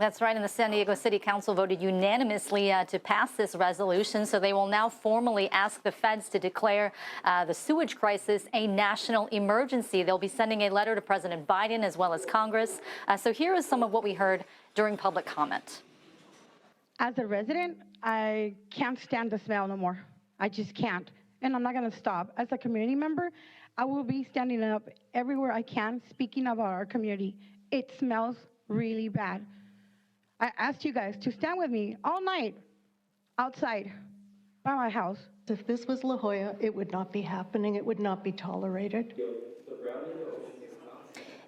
That's right, and the San Diego City Council voted unanimously to pass this resolution, so they will now formally ask the feds to declare the sewage crisis a national emergency. They'll be sending a letter to President Biden as well as Congress. So here is some of what we heard during public comment. As a resident, I can't stand the smell no more. I just can't, and I'm not going to stop. As a community member, I will be standing up everywhere I can, speaking about our community. It smells really bad. I asked you guys to stand with me all night outside by my house. If this was La Jolla, it would not be happening. It would not be tolerated.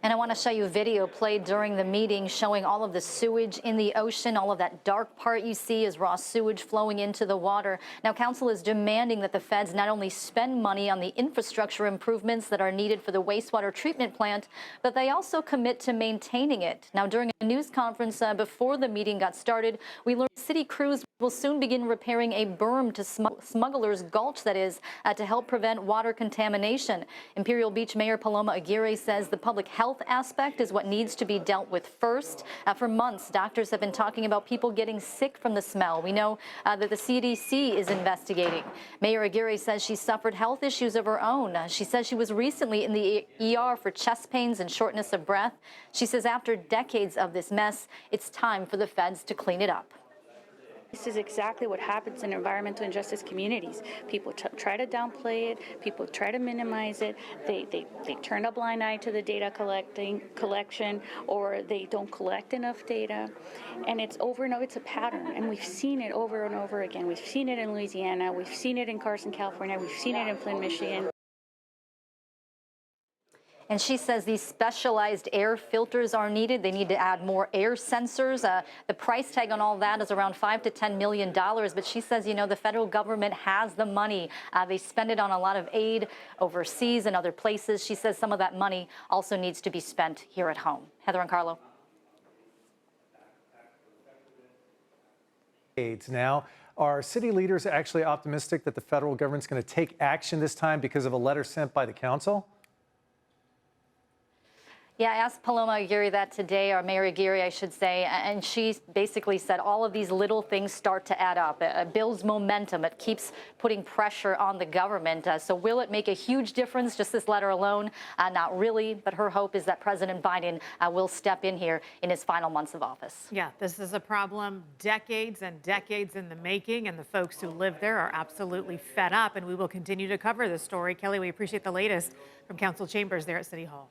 And I want to show you a video played during the meeting showing all of the sewage in the ocean. All of that dark part you see is raw sewage flowing into the water. Now, council is demanding that the feds not only spend money on the infrastructure improvements that are needed for the wastewater treatment plant, but they also commit to maintaining it. Now, during a news conference before the meeting got started, we learned city crews will soon begin repairing a berm to Smuggler's Gulch, that is, to help prevent water contamination. Imperial Beach Mayor Paloma Aguirre says the public health aspect is what needs to be dealt with first. For months, doctors have been talking about people getting sick from the smell. We know that the CDC is investigating. Mayor Aguirre says she suffered health issues of her own. She says she was recently in the ER for chest pains and shortness of breath. She says after decades of this mess, it's time for the feds to clean it up. This is exactly what happens in environmental injustice communities. People try to downplay it. People try to minimize it. They turn a blind eye to the data collection, or they don't collect enough data. And it's over and over. It's a pattern, and we've seen it over and over again. We've seen it in Louisiana. We've seen it in Carson, California. We've seen it in Flint, Michigan. And she says these specialized air filters are needed. They need to add more air sensors. The price tag on all that is around $5 to $10 million. But she says, you know, the federal government has the money. They spend it on a lot of aid overseas and other places. She says some of that money also needs to be spent here at home. Heather and Carlo. Now, are city leaders actually optimistic that the federal government's going to take action this time because of a letter sent by the council? Yeah, I asked Paloma Aguirre that today, or Mayor Aguirre, I should say, and she basically said all of these little things start to add up. It builds momentum. It keeps putting pressure on the government. So will it make a huge difference, just this letter alone? Not really, but her hope is that President Biden will step in here in his final months of office. Yeah, this is a problem decades and decades in the making, and the folks who live there are absolutely fed up, and we will continue to cover this story. Kelly, we appreciate the latest from council chambers there at City Hall.